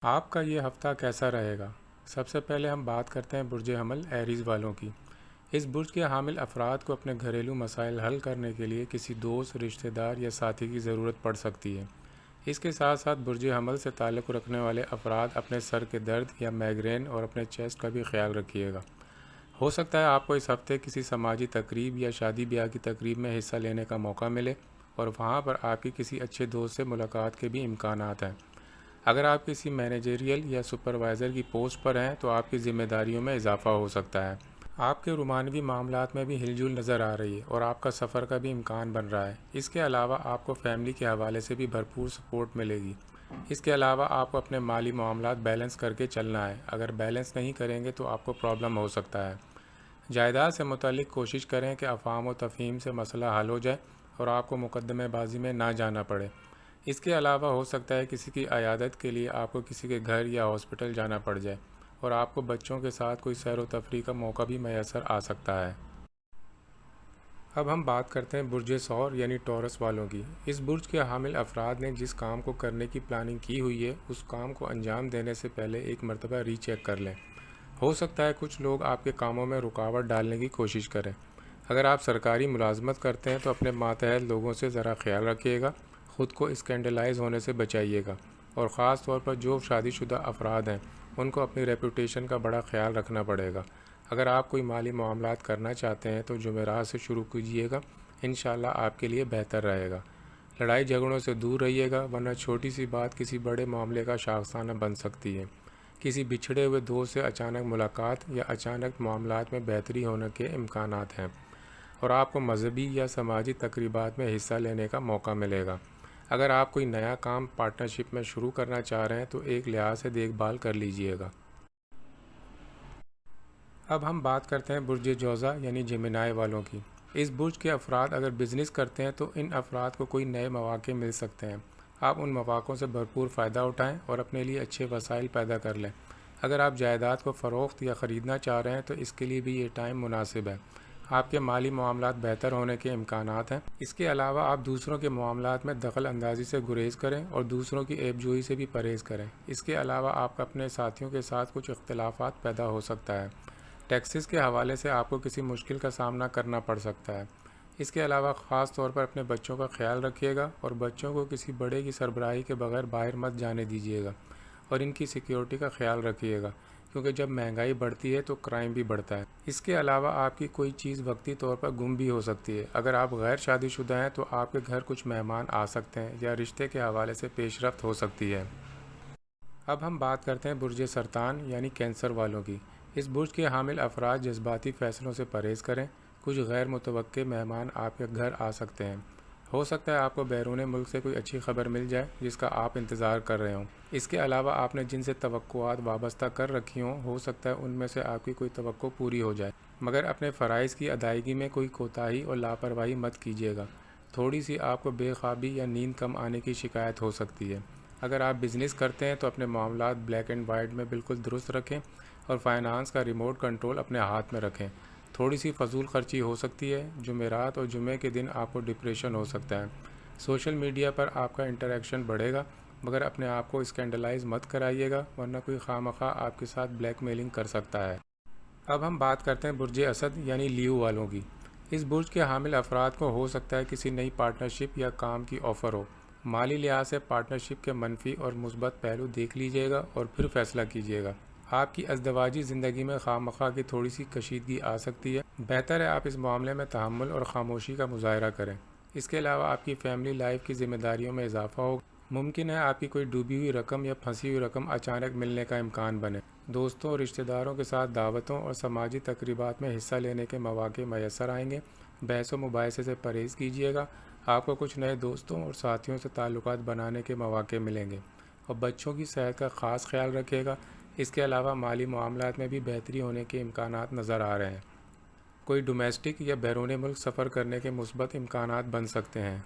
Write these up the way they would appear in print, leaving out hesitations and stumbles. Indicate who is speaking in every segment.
Speaker 1: آپ کا یہ ہفتہ کیسا رہے گا؟ سب سے پہلے ہم بات کرتے ہیں برج حمل ایریز والوں کی۔ اس برج کے حامل افراد کو اپنے گھریلو مسائل حل کرنے کے لیے کسی دوست، رشتہ دار یا ساتھی کی ضرورت پڑ سکتی ہے۔ اس کے ساتھ ساتھ برج حمل سے تعلق رکھنے والے افراد اپنے سر کے درد یا مائیگرین اور اپنے چیسٹ کا بھی خیال رکھیے گا۔ ہو سکتا ہے آپ کو اس ہفتے کسی سماجی تقریب یا شادی بیاہ کی تقریب میں حصہ لینے کا موقع ملے اور وہاں پر آپ کی کسی اچھے دوست سے ملاقات کے بھی امکانات ہیں۔ اگر آپ کسی مینیجریل یا سپروائزر کی پوسٹ پر ہیں تو آپ کی ذمہ داریوں میں اضافہ ہو سکتا ہے۔ آپ کے رومانوی معاملات میں بھی ہل جل نظر آ رہی ہے اور آپ کا سفر کا بھی امکان بن رہا ہے۔ اس کے علاوہ آپ کو فیملی کے حوالے سے بھی بھرپور سپورٹ ملے گی۔ اس کے علاوہ آپ کو اپنے مالی معاملات بیلنس کر کے چلنا ہے۔ اگر بیلنس نہیں کریں گے تو آپ کو پرابلم ہو سکتا ہے۔ جائیداد سے متعلق کوشش کریں کہ افہام و تفہیم سے مسئلہ حل ہو جائے اور آپ کو مقدمے بازی میں نہ جانا پڑے۔ اس کے علاوہ ہو سکتا ہے کسی کی عیادت کے لیے آپ کو کسی کے گھر یا ہاسپٹل جانا پڑ جائے اور آپ کو بچوں کے ساتھ کوئی سیر و تفریح کا موقع بھی میسر آ سکتا ہے۔ اب ہم بات کرتے ہیں برج ثور یعنی ٹورس والوں کی۔ اس برج کے حامل افراد نے جس کام کو کرنے کی پلاننگ کی ہوئی ہے اس کام کو انجام دینے سے پہلے ایک مرتبہ ری چیک کر لیں۔ ہو سکتا ہے کچھ لوگ آپ کے کاموں میں رکاوٹ ڈالنے کی کوشش کریں۔ اگر آپ سرکاری ملازمت کرتے ہیں تو اپنے ماتحت لوگوں سے ذرا خیال رکھیے گا، خود کو اسکینڈلائز ہونے سے بچائیے گا، اور خاص طور پر جو شادی شدہ افراد ہیں ان کو اپنی ریپوٹیشن کا بڑا خیال رکھنا پڑے گا۔ اگر آپ کوئی مالی معاملات کرنا چاہتے ہیں تو جمعرات سے شروع کیجیے گا، انشاءاللہ آپ کے لیے بہتر رہے گا۔ لڑائی جھگڑوں سے دور رہیے گا ورنہ چھوٹی سی بات کسی بڑے معاملے کا شاخسانہ بن سکتی ہے۔ کسی بچھڑے ہوئے دوست سے اچانک ملاقات یا اچانک معاملات میں بہتری ہونے کے امکانات ہیں، اور آپ کو مذہبی یا سماجی تقریبات میں حصہ لینے کا موقع ملے گا۔ اگر آپ کوئی نیا کام پارٹنرشپ میں شروع کرنا چاہ رہے ہیں تو ایک لحاظ سے دیکھ بھال کر لیجئے گا۔ اب ہم بات کرتے ہیں برج جوزا یعنی جیمنائی والوں کی۔ اس برج کے افراد اگر بزنس کرتے ہیں تو ان افراد کو کوئی نئے مواقع مل سکتے ہیں۔ آپ ان مواقعوں سے بھرپور فائدہ اٹھائیں اور اپنے لیے اچھے وسائل پیدا کر لیں۔ اگر آپ جائیداد کو فروخت یا خریدنا چاہ رہے ہیں تو اس کے لیے بھی یہ ٹائم مناسب ہے۔ آپ کے مالی معاملات بہتر ہونے کے امکانات ہیں۔ اس کے علاوہ آپ دوسروں کے معاملات میں دخل اندازی سے گریز کریں اور دوسروں کی عیب جوئی سے بھی پرہیز کریں۔ اس کے علاوہ آپ کا اپنے ساتھیوں کے ساتھ کچھ اختلافات پیدا ہو سکتا ہے۔ ٹیکسز کے حوالے سے آپ کو کسی مشکل کا سامنا کرنا پڑ سکتا ہے۔ اس کے علاوہ خاص طور پر اپنے بچوں کا خیال رکھیے گا اور بچوں کو کسی بڑے کی سربراہی کے بغیر باہر مت جانے دیجیے گا، اور ان کی سیکیورٹی کا خیال رکھیے گا، کیونکہ جب مہنگائی بڑھتی ہے تو کرائم بھی بڑھتا ہے۔ اس کے علاوہ آپ کی کوئی چیز وقتی طور پر گم بھی ہو سکتی ہے۔ اگر آپ غیر شادی شدہ ہیں تو آپ کے گھر کچھ مہمان آ سکتے ہیں یا رشتے کے حوالے سے پیش رفت ہو سکتی ہے۔ اب ہم بات کرتے ہیں برج سرطان یعنی کینسر والوں کی۔ اس برج کے حامل افراد جذباتی فیصلوں سے پرہیز کریں۔ کچھ غیر متوقع مہمان آپ کے گھر آ سکتے ہیں۔ ہو سکتا ہے آپ کو بیرون ملک سے کوئی اچھی خبر مل جائے جس کا آپ انتظار کر رہے ہوں۔ اس کے علاوہ آپ نے جن سے توقعات وابستہ کر رکھی ہوں، ہو سکتا ہے ان میں سے آپ کی کوئی توقع پوری ہو جائے، مگر اپنے فرائض کی ادائیگی میں کوئی کوتاہی اور لاپرواہی مت کیجیے گا۔ تھوڑی سی آپ کو بے خوابی یا نیند کم آنے کی شکایت ہو سکتی ہے۔ اگر آپ بزنس کرتے ہیں تو اپنے معاملات بلیک اینڈ وائٹ میں بالکل درست رکھیں اور فائنانس کا ریموٹ کنٹرول اپنے ہاتھ میں رکھیں۔ تھوڑی سی فضول خرچی ہو سکتی ہے۔ جمعرات اور جمعے کے دن آپ کو ڈپریشن ہو سکتا ہے۔ سوشل میڈیا پر آپ کا انٹریکشن بڑھے گا، مگر اپنے آپ کو اسکینڈلائز مت کرائیے گا ورنہ کوئی خواہ مخواہ آپ کے ساتھ بلیک میلنگ کر سکتا ہے۔ اب ہم بات کرتے ہیں برج اسد یعنی لیو والوں کی۔ اس برج کے حامل افراد کو ہو سکتا ہے کسی نئی پارٹنرشپ یا کام کی آفر ہو۔ مالی لحاظ سے پارٹنرشپ کے منفی اور مثبت پہلو دیکھ لیجیے گا اور پھر فیصلہ کیجیے گا۔ آپ کی ازدواجی زندگی میں خواہ مخواہ کی تھوڑی سی کشیدگی آ سکتی ہے۔ بہتر ہے آپ اس معاملے میں تحمل اور خاموشی کا مظاہرہ کریں۔ اس کے علاوہ آپ کی فیملی لائف کی ذمہ داریوں میں اضافہ ہوگا۔ ممکن ہے آپ کی کوئی ڈوبی ہوئی رقم یا پھنسی ہوئی رقم اچانک ملنے کا امکان بنے۔ دوستوں اور رشتہ داروں کے ساتھ دعوتوں اور سماجی تقریبات میں حصہ لینے کے مواقع میسر آئیں گے۔ بحث و مباحثے سے پرہیز کیجیے گا۔ آپ کو کچھ نئے دوستوں اور ساتھیوں سے تعلقات بنانے کے مواقع ملیں گے، اور بچوں کی صحت کا خاص خیال رکھیے گا۔ اس کے علاوہ مالی معاملات میں بھی بہتری ہونے کے امکانات نظر آ رہے ہیں۔ کوئی ڈومیسٹک یا بیرون ملک سفر کرنے کے مثبت امکانات بن سکتے ہیں۔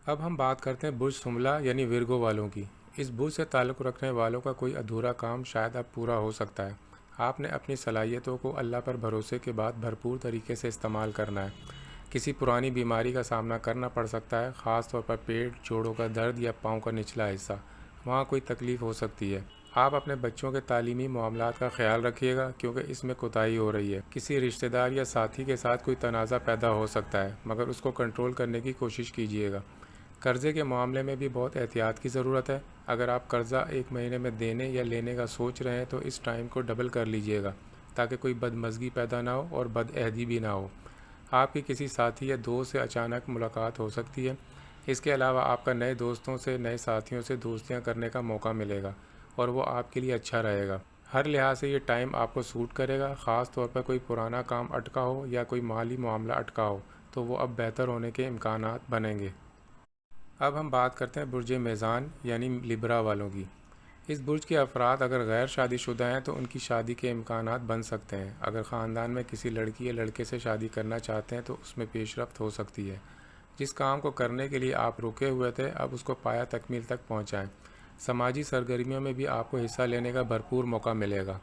Speaker 1: اب ہم بات کرتے ہیں برج شملہ یعنی ورگو والوں کی۔ اس برج سے تعلق رکھنے والوں کا کوئی ادھورا کام شاید اب پورا ہو سکتا ہے۔ آپ نے اپنی صلاحیتوں کو اللہ پر بھروسے کے بعد بھرپور طریقے سے استعمال کرنا ہے۔ کسی پرانی بیماری کا سامنا کرنا پڑ سکتا ہے، خاص طور پر پیٹ، جوڑوں کا درد یا پاؤں کا نچلا حصہ۔ وہاں کوئی تکلیف ہو سکتی ہے۔ آپ اپنے بچوں کے تعلیمی معاملات کا خیال رکھیے گا کیونکہ اس میں کوتاہی ہو رہی ہے۔ کسی رشتہ دار یا ساتھی کے ساتھ کوئی تنازع پیدا ہو سکتا ہے، مگر اس کو کنٹرول کرنے کی کوشش کیجیے گا۔ قرضے کے معاملے میں بھی بہت احتیاط کی ضرورت ہے۔ اگر آپ قرضہ 1 مہینے میں دینے یا لینے کا سوچ رہے ہیں تو اس ٹائم کو ڈبل کر لیجیے گا تاکہ کوئی بدمزگی پیدا نہ ہو اور بد عہدی بھی نہ ہو۔ آپ کی کسی ساتھی یا دوست سے اچانک ملاقات ہو سکتی ہے۔ اس کے علاوہ آپ کا نئے دوستوں سے، نئے ساتھیوں سے دوستیاں کرنے کا موقع ملے گا اور وہ آپ کے لیے اچھا رہے گا۔ ہر لحاظ سے یہ ٹائم آپ کو سوٹ کرے گا، خاص طور پر کوئی پرانا کام اٹکا ہو یا کوئی مالی معاملہ اٹکا ہو تو وہ اب بہتر ہونے کے امکانات بنیں گے۔ اب ہم بات کرتے ہیں برج میزان یعنی لبرا والوں کی۔ اس برج کے افراد اگر غیر شادی شدہ ہیں تو ان کی شادی کے امکانات بن سکتے ہیں۔ اگر خاندان میں کسی لڑکی یا لڑکے سے شادی کرنا چاہتے ہیں تو اس میں پیش رفت ہو سکتی ہے۔ جس کام کو کرنے کے لیے آپ رکے ہوئے تھے اب اس کو پایہ تکمیل تک پہنچائیں۔ سماجی سرگرمیوں میں بھی آپ کو حصہ لینے کا بھرپور موقع ملے گا۔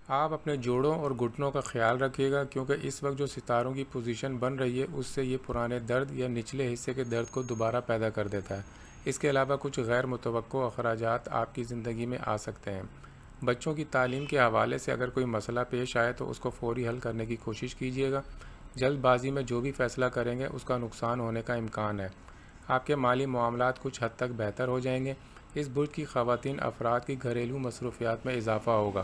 Speaker 1: آپ اپنے جوڑوں اور گھٹنوں کا خیال رکھیے گا کیونکہ اس وقت جو ستاروں کی پوزیشن بن رہی ہے اس سے یہ پرانے درد یا نچلے حصے کے درد کو دوبارہ پیدا کر دیتا ہے۔ اس کے علاوہ کچھ غیر متوقع اخراجات آپ کی زندگی میں آ سکتے ہیں۔ بچوں کی تعلیم کے حوالے سے اگر کوئی مسئلہ پیش آئے تو اس کو فوری حل کرنے کی کوشش کیجیے گا۔ جلد بازی میں جو بھی فیصلہ کریں گے اس کا نقصان ہونے کا امکان ہے۔ آپ کے مالی معاملات کچھ حد تک بہتر ہو جائیں گے۔ اس برج کی خواتین افراد کی گھریلو مصروفیات میں اضافہ ہوگا۔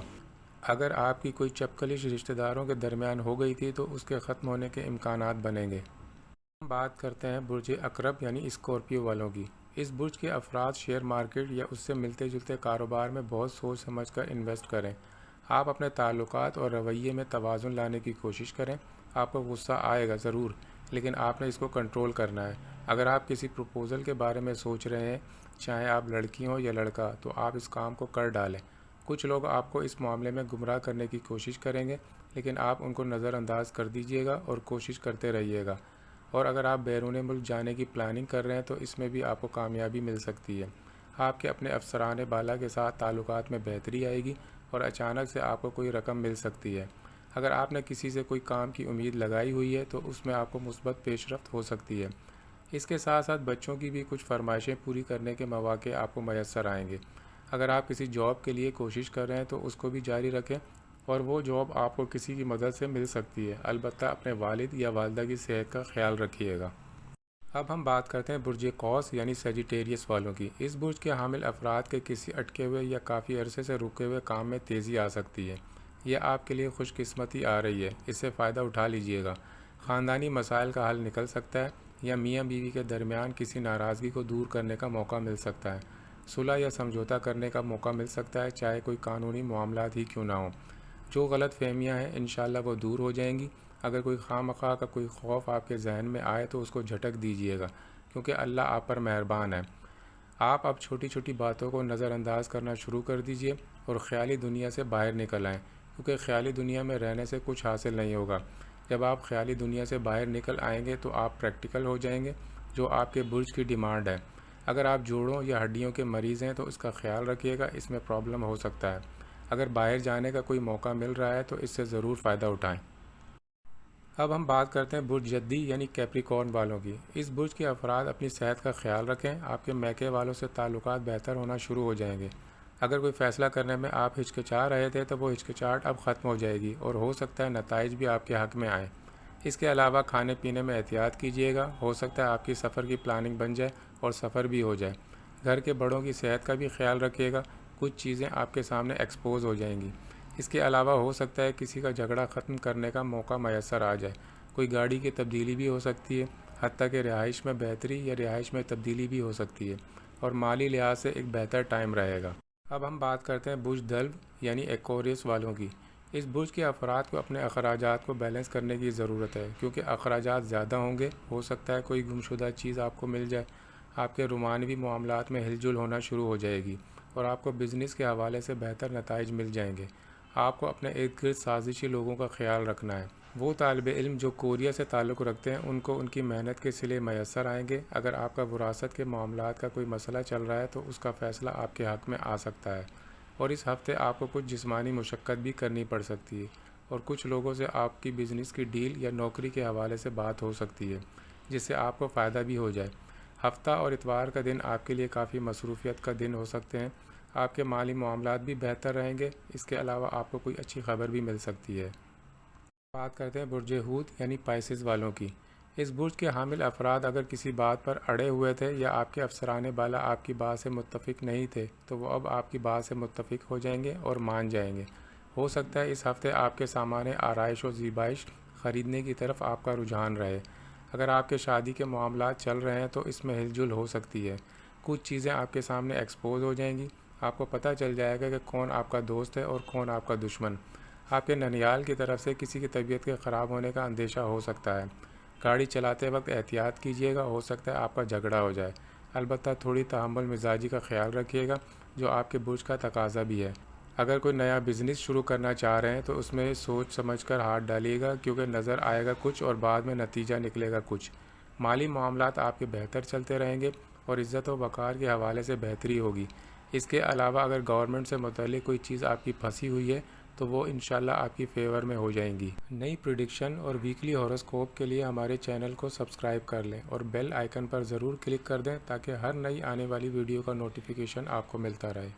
Speaker 1: اگر آپ کی کوئی چپکلش رشتہ داروں کے درمیان ہو گئی تھی تو اس کے ختم ہونے کے امکانات بنیں گے۔ ہم بات کرتے ہیں برج عقرب یعنی اسکورپیو والوں کی۔ اس برج کے افراد شیئر مارکیٹ یا اس سے ملتے جلتے کاروبار میں بہت سوچ سمجھ کر انویسٹ کریں۔ آپ اپنے تعلقات اور رویے میں توازن لانے کی کوشش کریں۔ آپ کو غصہ آئے گا ضرور، لیکن آپ نے اس کو کنٹرول کرنا ہے۔ اگر آپ کسی پروپوزل کے بارے میں سوچ رہے ہیں، چاہے آپ لڑکی ہوں یا لڑکا، تو آپ اس کام کو کر ڈالیں۔ کچھ لوگ آپ کو اس معاملے میں گمراہ کرنے کی کوشش کریں گے، لیکن آپ ان کو نظر انداز کر دیجیے گا اور کوشش کرتے رہیے گا۔ اور اگر آپ بیرون ملک جانے کی پلاننگ کر رہے ہیں تو اس میں بھی آپ کو کامیابی مل سکتی ہے۔ آپ کے اپنے افسران بالا کے ساتھ تعلقات میں بہتری آئے گی اور اچانک سے آپ کو کوئی رقم مل سکتی ہے۔ اگر آپ نے کسی سے کوئی کام کی امید لگائی ہوئی ہے تو اس میں آپ کو مثبت پیش رفت ہو سکتی ہے۔ اس کے ساتھ ساتھ بچوں کی بھی کچھ فرمائشیں پوری کرنے کے مواقع آپ کو میسر آئیں گے۔ اگر آپ کسی جاب کے لیے کوشش کر رہے ہیں تو اس کو بھی جاری رکھیں اور وہ جاب آپ کو کسی کی مدد سے مل سکتی ہے۔ البتہ اپنے والد یا والدہ کی صحت کا خیال رکھیے گا۔ اب ہم بات کرتے ہیں برج قوس یعنی سیجیٹیریس والوں کی۔ اس برج کے حامل افراد کے کسی اٹکے ہوئے یا کافی عرصے سے رکے ہوئے کام میں تیزی آ سکتی ہے۔ یہ آپ کے لیے خوش قسمتی آ رہی ہے، اس سے فائدہ اٹھا لیجیے گا۔ خاندانی مسائل کا حل نکل سکتا ہے یا میاں بیوی کے درمیان کسی ناراضگی کو دور کرنے کا موقع مل سکتا ہے۔ صلح یا سمجھوتہ کرنے کا موقع مل سکتا ہے، چاہے کوئی قانونی معاملات ہی کیوں نہ ہوں۔ جو غلط فہمیاں ہیں انشاءاللہ وہ دور ہو جائیں گی۔ اگر کوئی خواہ مخواہ کا کوئی خوف آپ کے ذہن میں آئے تو اس کو جھٹک دیجیے گا کیونکہ اللہ آپ پر مہربان ہے۔ آپ اب چھوٹی چھوٹی باتوں کو نظر انداز کرنا شروع کر دیجیے اور خیالی دنیا سے باہر نکل آئیں کیونکہ خیالی دنیا میں رہنے سے کچھ حاصل نہیں ہوگا۔ جب آپ خیالی دنیا سے باہر نکل آئیں گے تو آپ پریکٹیکل ہو جائیں گے، جو آپ کے برج کی ڈیمانڈ ہے۔ اگر آپ جوڑوں یا ہڈیوں کے مریض ہیں تو اس کا خیال رکھیے گا، اس میں پرابلم ہو سکتا ہے۔ اگر باہر جانے کا کوئی موقع مل رہا ہے تو اس سے ضرور فائدہ اٹھائیں۔ اب ہم بات کرتے ہیں برج جدی یعنی کیپریکارن والوں کی۔ اس برج کے افراد اپنی صحت کا خیال رکھیں۔ آپ کے میکے والوں سے تعلقات بہتر ہونا شروع ہو جائیں گے۔ اگر کوئی فیصلہ کرنے میں آپ ہچکچا رہے تھے تو وہ ہچکچاہٹ اب ختم ہو جائے گی اور ہو سکتا ہے نتائج بھی آپ کے حق میں آئیں۔ اس کے علاوہ کھانے پینے میں احتیاط کیجیے گا، ہو سکتا ہے آپ کی سفر کی پلاننگ بن جائے اور سفر بھی ہو جائے۔ گھر کے بڑوں کی صحت کا بھی خیال رکھیے گا، کچھ چیزیں آپ کے سامنے ایکسپوز ہو جائیں گی۔ اس کے علاوہ ہو سکتا ہے کسی کا جھگڑا ختم کرنے کا موقع میسر آ جائے۔ کوئی گاڑی کی تبدیلی بھی ہو سکتی ہے، حتیٰ کہ رہائش میں بہتری یا رہائش میں تبدیلی بھی ہو سکتی ہے اور مالی لحاظ سے ایک بہتر ٹائم رہے گا۔ اب ہم بات کرتے ہیں برج دلو یعنی ایکویرس والوں کی۔ اس برج کے افراد کو اپنے اخراجات کو بیلنس کرنے کی ضرورت ہے کیونکہ اخراجات زیادہ ہوں گے۔ ہو سکتا ہے کوئی گمشدہ چیز آپ کو مل جائے۔ آپ کے رومانوی معاملات میں ہل جل ہونا شروع ہو جائے گی اور آپ کو بزنس کے حوالے سے بہتر نتائج مل جائیں گے۔ آپ کو اپنے ارد گرد سازشی لوگوں کا خیال رکھنا ہے۔ وہ طالب علم جو کوریا سے تعلق رکھتے ہیں ان کو ان کی محنت کے صلے میسر آئیں گے۔ اگر آپ کا وراثت کے معاملات کا کوئی مسئلہ چل رہا ہے تو اس کا فیصلہ آپ کے حق میں آ سکتا ہے اور اس ہفتے آپ کو کچھ جسمانی مشقت بھی کرنی پڑ سکتی ہے اور کچھ لوگوں سے آپ کی بزنس کی ڈیل یا نوکری کے حوالے سے بات ہو سکتی ہے جس سے آپ کو فائدہ بھی ہو جائے۔ ہفتہ اور اتوار کا دن آپ کے لیے کافی مصروفیت کا دن ہو سکتے ہیں۔ آپ کے مالی معاملات بھی بہتر رہیں گے۔ اس کے علاوہ آپ کو کوئی اچھی خبر بھی مل سکتی ہے۔ بات کرتے ہیں برج حوت یعنی پائسز والوں کی۔ اس برج کے حامل افراد اگر کسی بات پر اڑے ہوئے تھے یا آپ کے افسران بالا آپ کی بات سے متفق نہیں تھے تو وہ اب آپ کی بات سے متفق ہو جائیں گے اور مان جائیں گے۔ ہو سکتا ہے اس ہفتے آپ کے سامان آرائش و زیبائش خریدنے کی طرف آپ کا رجحان رہے۔ اگر آپ کے شادی کے معاملات چل رہے ہیں تو اس میں ہل جل ہو سکتی ہے۔ کچھ چیزیں آپ کے سامنے ایکسپوز ہو جائیں گی۔ آپ کو پتہ چل جائے گا کہ کون آپ کا دوست ہے اور کون آپ کا دشمن۔ آپ کے ننیال کی طرف سے کسی کی طبیعت کے خراب ہونے کا اندیشہ ہو سکتا ہے۔ گاڑی چلاتے وقت احتیاط کیجیے گا، ہو سکتا ہے آپ کا جھگڑا ہو جائے۔ البتہ تھوڑی تحمل مزاجی کا خیال رکھیے گا جو آپ کے برج کا تقاضا بھی ہے۔ اگر کوئی نیا بزنس شروع کرنا چاہ رہے ہیں تو اس میں سوچ سمجھ کر ہاتھ ڈالیے گا کیونکہ نظر آئے گا کچھ اور بعد میں نتیجہ نکلے گا کچھ۔ مالی معاملات آپ کے بہتر چلتے رہیں گے اور عزت و وقار کے حوالے سے بہتری ہوگی۔ اس کے علاوہ اگر گورنمنٹ سے متعلق کوئی چیز آپ کی پھنسی ہوئی ہے تو وہ انشاءاللہ آپ کی فیور میں ہو جائیں گی۔ نئی پریڈکشن اور ویکلی ہاروسکوپ کے لیے ہمارے چینل کو سبسکرائب کر لیں اور بیل آئیکن پر ضرور کلک کر دیں تاکہ ہر نئی آنے والی ویڈیو کا نوٹیفیکیشن آپ کو ملتا رہے۔